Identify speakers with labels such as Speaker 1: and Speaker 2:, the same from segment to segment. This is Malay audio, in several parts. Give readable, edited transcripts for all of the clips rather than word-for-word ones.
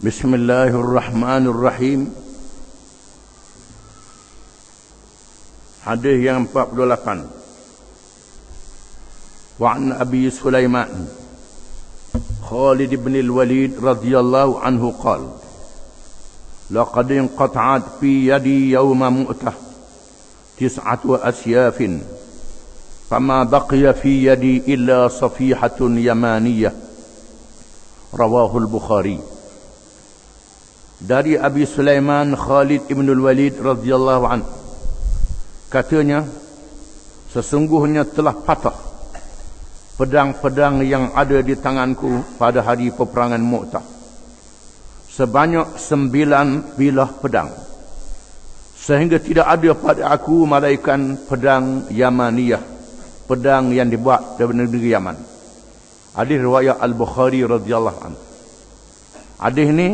Speaker 1: Bismillahirrahmanirrahim. Hadis yang 48. Wa an Abi Sulaiman Khalid bin al-Walid radhiyallahu anhu qala: laqad inqata'at fi yadi yawma Mu'tah 9 asyafin fama baqiya fi yadi illa safihatun yamaniyah. Rawahul Bukhari. Dari Abi Sulaiman Khalid ibn al-Walid radhiyallahu anhu, katanya, sesungguhnya telah patah pedang-pedang yang ada di tanganku pada hari peperangan Mu'tah, sebanyak 9 bilah pedang, sehingga tidak ada pada aku malaikan pedang Yamaniyah, pedang yang dibuat dari negeri Yaman. Hadis riwayat Al-Bukhari radhiyallahu anhu. Hadis ini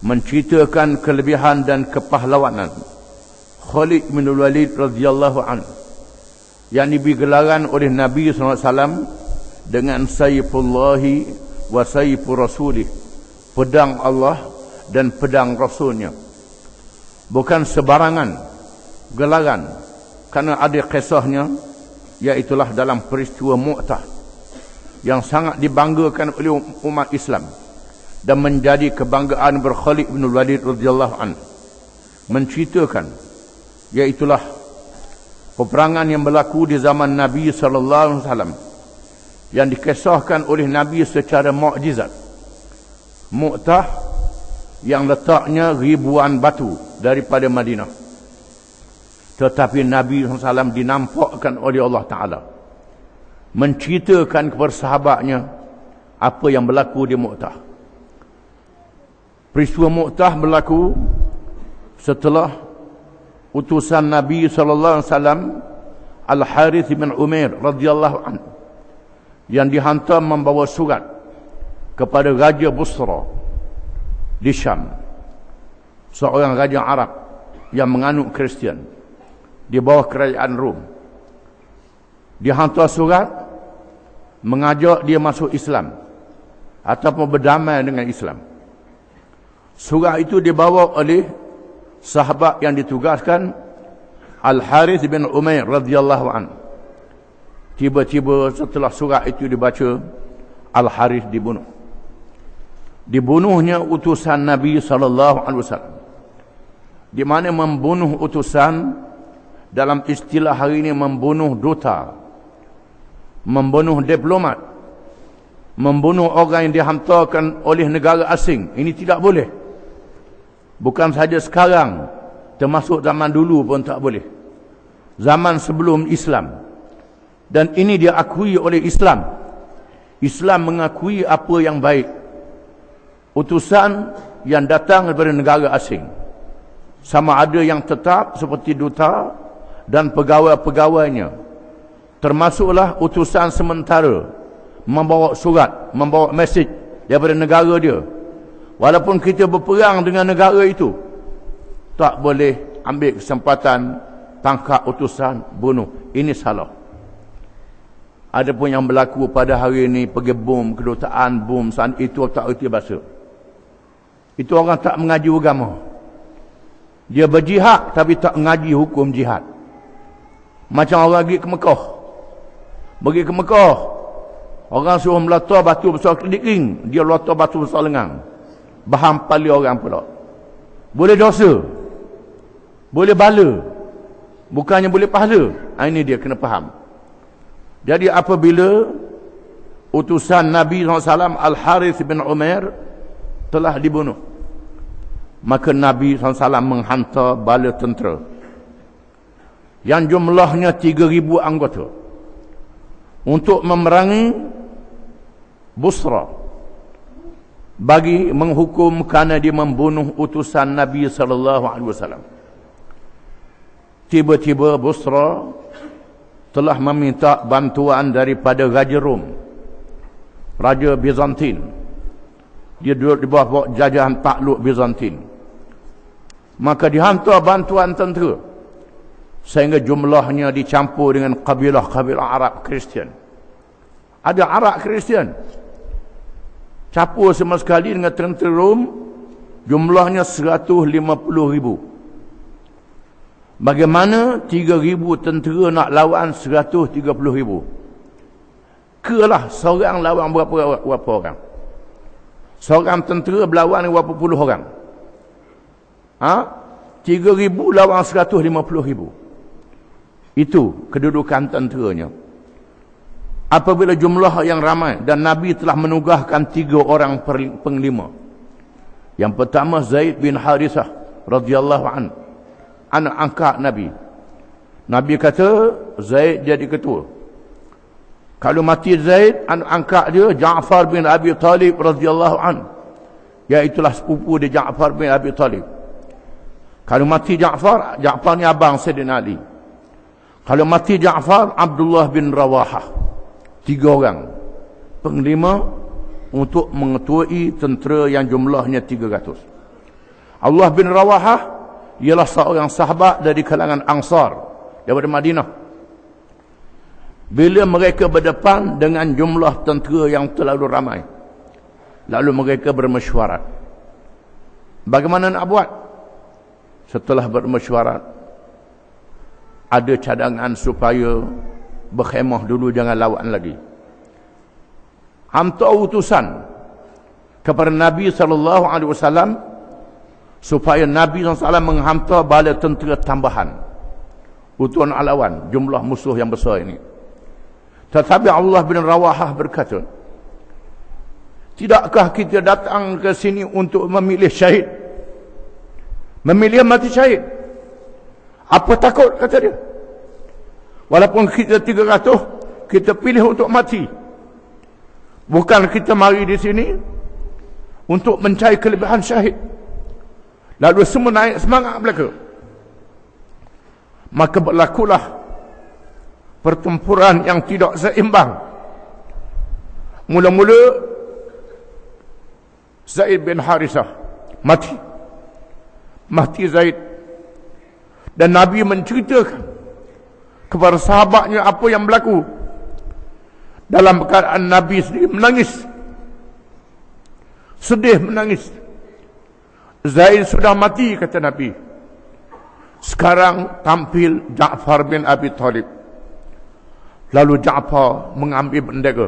Speaker 1: menceritakan kelebihan dan kepahlawanan Khalid bin Walid radhiyallahu anhu yang diberi gelaran oleh Nabi SAW dengan Sayfullahi wa Sayfu Rasulih, pedang Allah dan pedang Rasulnya. Bukan sebarangan gelaran, kerana ada kisahnya, iaitulah dalam peristiwa Mu'tah yang sangat dibanggakan oleh umat Islam dan menjadi kebanggaan Khalid bin Walid radhiyallahu anhu. Menceritakan, iaitulah peperangan yang berlaku di zaman Nabi sallallahu alaihi wasallam yang dikisahkan oleh Nabi secara mukjizat. Mu'tah yang letaknya ribuan batu daripada Madinah, tetapi Nabi SAW dinampakkan oleh Allah Ta'ala, menceritakan kepada sahabatnya apa yang berlaku di Mu'tah. Peristiwa Mu'tah berlaku setelah utusan Nabi SAW Al-Harith bin Umair radhiyallahu anhu yang dihantar membawa surat kepada Raja Busra di Syam, seorang raja Arab yang menganut Kristian di bawah kerajaan Rom. Dihantar surat mengajak dia masuk Islam ataupun berdamai dengan Islam. Surat itu dibawa oleh sahabat yang ditugaskan Al-Harith bin Umair radhiyallahu anhu. Tiba-tiba setelah surat itu dibaca, Al-Harith dibunuh. Dibunuhnya utusan Nabi sallallahu alaihi wasallam. Di mana membunuh utusan dalam istilah hari ini membunuh duta, membunuh diplomat, membunuh orang yang dihantarkan oleh negara asing. Ini tidak boleh. Bukan saja sekarang, termasuk zaman dulu pun tak boleh. Zaman sebelum Islam. Dan ini diakui oleh Islam. Islam mengakui apa yang baik. Utusan yang datang daripada negara asing, sama ada yang tetap seperti duta dan pegawai-pegawainya, termasuklah utusan sementara, membawa surat, membawa mesej daripada negara dia. Walaupun kita berperang dengan negara itu, tak boleh ambil kesempatan tangkap utusan, bunuh. Ini salah. Ada pun yang berlaku pada hari ini, pergi bom, kedutaan, bom, itu tak erti bahasa. Itu orang tak mengaji agama. Dia berjihad tapi tak mengaji hukum jihad. Macam orang pergi ke Mekah. Pergi ke Mekah, orang suruh meletak batu besar keling, dia letak batu besar lengang. Berhampali orang pula. Boleh dosa, boleh bala, bukannya boleh pahala. Ini dia kena faham. Jadi apabila utusan Nabi SAW Al-Harith bin Umair telah dibunuh, maka Nabi SAW menghantar bala tentera yang jumlahnya 3,000 anggota untuk memerangi Busra, bagi menghukum kerana dia membunuh utusan Nabi SAW. Tiba-tiba Busra telah meminta bantuan daripada Raja Rom, Raja Bizantin. Dia duduk di bawah jajahan takluk Bizantin. Maka dihantar bantuan tentera, sehingga jumlahnya dicampur dengan kabilah-kabilah Arab Kristian. Ada Arab Kristian Campur sama sekali dengan tentera Rom, jumlahnya 150,000. Bagaimana 3,000 tentera nak lawan 130,000? Kelah seorang lawan berapa orang? Seorang tentera berlawan berapa puluh orang? 3,000 lawan 150,000. Itu kedudukan tenteranya. Apabila jumlah yang ramai dan Nabi telah menugaskan 3 orang penglima. Yang pertama Zaid bin Harithah radhiyallahu anhu, anak angkat Nabi. Nabi kata Zaid jadi ketua. Kalau mati Zaid, anak angkat dia Ja'far bin Abi Talib radhiyallahu anhu, iaitulah sepupu dia Ja'far bin Abi Talib. Kalau mati Ja'far, Ja'far ni abang Sayyidina Ali. Kalau mati Ja'far, Abdullah bin Rawahah. 3 orang penglima untuk mengetuai tentera yang jumlahnya 300. Abdullah bin Rawahah ialah seorang sahabat dari kalangan Ansar daripada Madinah. Bila mereka berdepan dengan jumlah tentera yang terlalu ramai, lalu mereka bermesyuarat. Bagaimana nak buat? Setelah bermesyuarat, ada cadangan supaya berkhemah dulu, jangan lawan lagi. Hantar utusan kepada Nabi SAW supaya Nabi SAW menghantar bala tentera tambahan untuk nak lawan jumlah musuh yang besar ini. Tetapi Abdullah bin Rawahah berkata, tidakkah kita datang ke sini untuk memilih syahid? Memilih mati syahid? Apa takut, kata dia. Walaupun kita 300, kita pilih untuk mati. Bukan kita mari di sini untuk mencari kelebihan syahid. Lalu semua naik semangat belaka. Maka berlakulah pertempuran yang tidak seimbang. Mula-mula Zaid bin Harithah mati. Mati Zaid. Dan Nabi menceritakan kepada sahabatnya apa yang berlaku. Dalam keadaan Nabi sendiri menangis, sedih menangis. Zaid sudah mati, kata Nabi. Sekarang tampil Ja'far bin Abi Talib. Lalu Ja'far mengambil bendera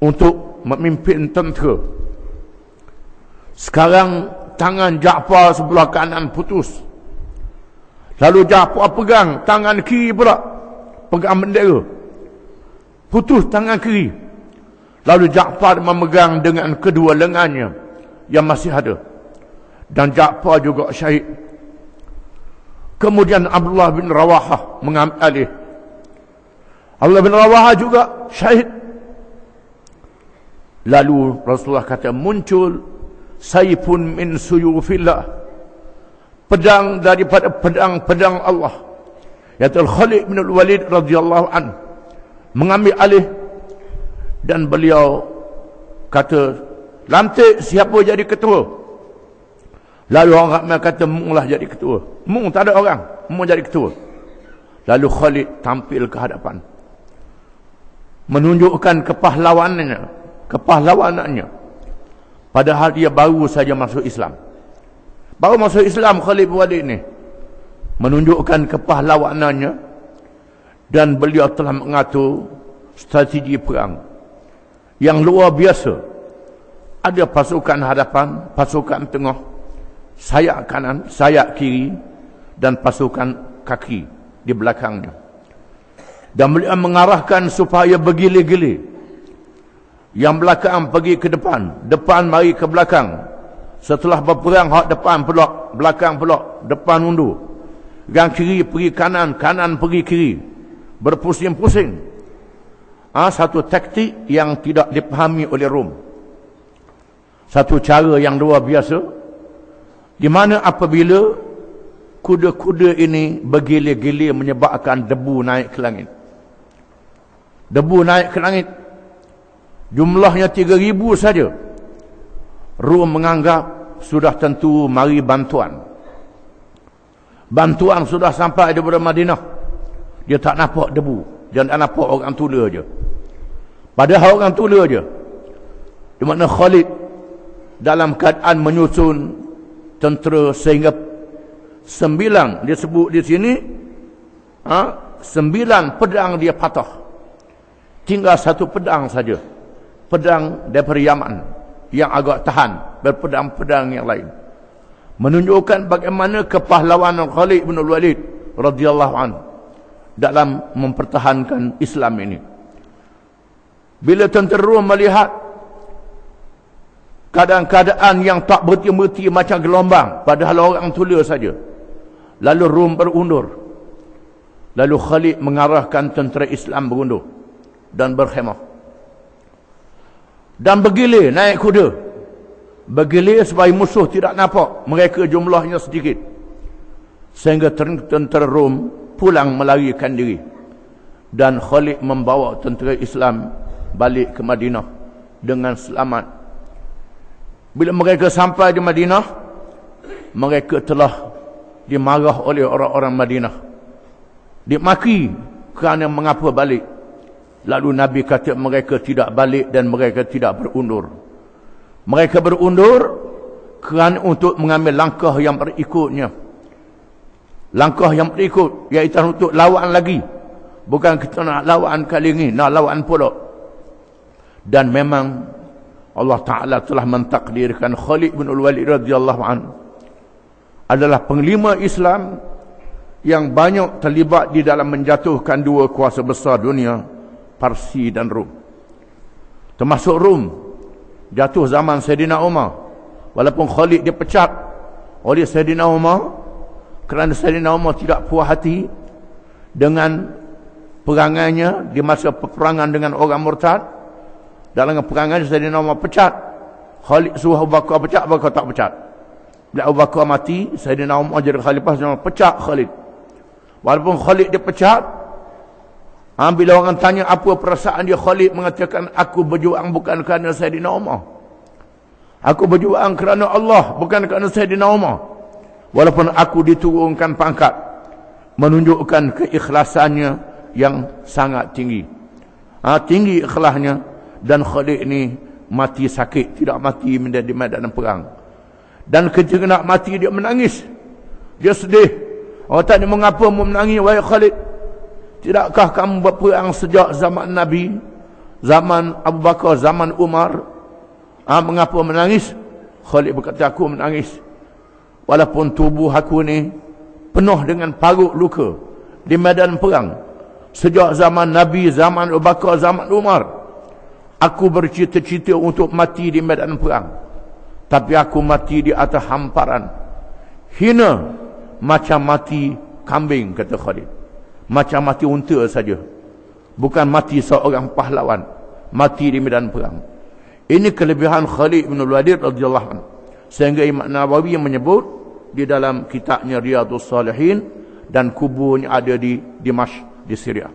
Speaker 1: untuk memimpin tentera. Sekarang tangan Ja'far sebelah kanan putus. Lalu Ja'far pegang tangan kiri pula, pegang bendera, putus tangan kiri. Lalu Ja'far memegang dengan kedua lengannya yang masih ada, dan Ja'far juga syahid. Kemudian Abdullah bin Rawahah mengambil alih. Abdullah bin Rawahah juga syahid. Lalu Rasulullah kata, muncul saifun min suyufillah, pedang daripada pedang-pedang Allah, iaitu Khalid bin Walid radhiyallahu anhu, mengambil alih. Dan beliau kata, lantik siapa jadi ketua? Lalu orang ramai kata, Mung lah jadi ketua. Mung tak ada orang, Mung jadi ketua. Lalu Khalid tampil ke hadapan, menunjukkan kepahlawanannya, padahal dia baru saja masuk Islam. Baru masuk Islam Khalid bin Walid ni, menunjukkan kepahlawanannya. Dan beliau telah mengatur strategi perang yang luar biasa. Ada pasukan hadapan, pasukan tengah, sayap kanan, sayap kiri, dan pasukan kaki di belakangnya. Dan beliau mengarahkan supaya bergilir-gilir. Yang belakang pergi ke depan, depan mari ke belakang. Setelah berperang, hak depan pula, belakang pula, depan undur. Yang kiri pergi kanan, kanan pergi kiri. Berpusing-pusing. Satu taktik yang tidak dipahami oleh Rom. Satu cara yang luar biasa, di mana apabila kuda-kuda ini bergilir-gilir menyebabkan debu naik ke langit. Debu naik ke langit. Jumlahnya 3,000 saja. Rom menganggap sudah tentu mari bantuan. Bantuan sudah sampai daripada Madinah. Dia tak nampak debu, dia tak nampak orang tula je. Padahal orang tula je. di mana Khalid dalam keadaan menyusun tentera sehingga 9 dia sebut di sini, 9 pedang dia patah, tinggal 1 pedang saja, pedang daripada Yaman yang agak tahan berpedang-pedang yang lain, menunjukkan bagaimana kepahlawanan Khalid bin Walid radhiyallahu anhu dalam mempertahankan Islam ini. Bila tentera Rom melihat keadaan-keadaan yang tak berhenti-henti macam gelombang, padahal orang tula saja, lalu Rom berundur. Lalu Khalid mengarahkan tentera Islam berundur dan berkhemah dan bergilir naik kuda, bergilir supaya musuh tidak nampak mereka jumlahnya sedikit, sehingga tentera Rom pulang melarikan diri, dan Khalid membawa tentera Islam balik ke Madinah dengan selamat. Bila mereka sampai di Madinah, mereka telah dimarah oleh orang-orang Madinah, dimaki kerana mengapa balik. Lalu Nabi kata mereka tidak balik dan mereka tidak berundur. Mereka berundur kerana untuk mengambil langkah yang berikutnya. Langkah yang berikut iaitu untuk lawan lagi. Bukan kita nak lawan kali ini, nak lawan pula. Dan memang Allah Ta'ala telah mentakdirkan Khalid bin Walid radhiyallahu anhu adalah penglima Islam yang banyak terlibat di dalam menjatuhkan 2 kuasa besar dunia, Parsi dan Rom. Termasuk Rom jatuh zaman Sayyidina Umar, walaupun Khalid dipecat oleh Sayyidina Umar kerana Sayyidina Umar tidak puas hati dengan perangainya di masa peperangan dengan orang murtad. Dalam peperangan Sayyidina Umar pecat, Khalid suruh Abu Bakar pecat, Abu Bakar tak pecat. Bila Abu Bakar mati, Sayyidina Umar jadi khalifah, Sayyidina Umar pecat Khalid. Walaupun Khalid dipecat, bila orang tanya apa perasaan dia, Khalid mengatakan, aku berjuang bukan kerana Sayyidina Umar, aku berjuang kerana Allah, bukan kerana Sayyidina Umar. Walaupun aku diturunkan pangkat, menunjukkan keikhlasannya yang sangat tinggi. Tinggi ikhlasnya. Dan Khalid ni mati sakit, tidak mati di medan perang. Dan ketika nak mati dia menangis, dia sedih. Orang tanya, mengapa mu menangis wahai Khalid? Tidakkah kamu berperang sejak zaman Nabi, zaman Abu Bakar, zaman Umar? Mengapa menangis? Khalid berkata, aku menangis walaupun tubuh aku ni penuh dengan paruk luka di medan perang. Sejak zaman Nabi, zaman Abu Bakar, zaman Umar, aku bercita-cita untuk mati di medan perang, tapi aku mati di atas hamparan, hina macam mati kambing, kata Khalid. Macam mati unta saja, bukan mati seorang pahlawan, mati di medan perang. Ini kelebihan Khalid bin Walid radhiyallahu anhu, sehingga Imam Nawawi menyebut di dalam kitabnya Riyadhus Salihin, dan kuburnya ada di Dimashq di Syria.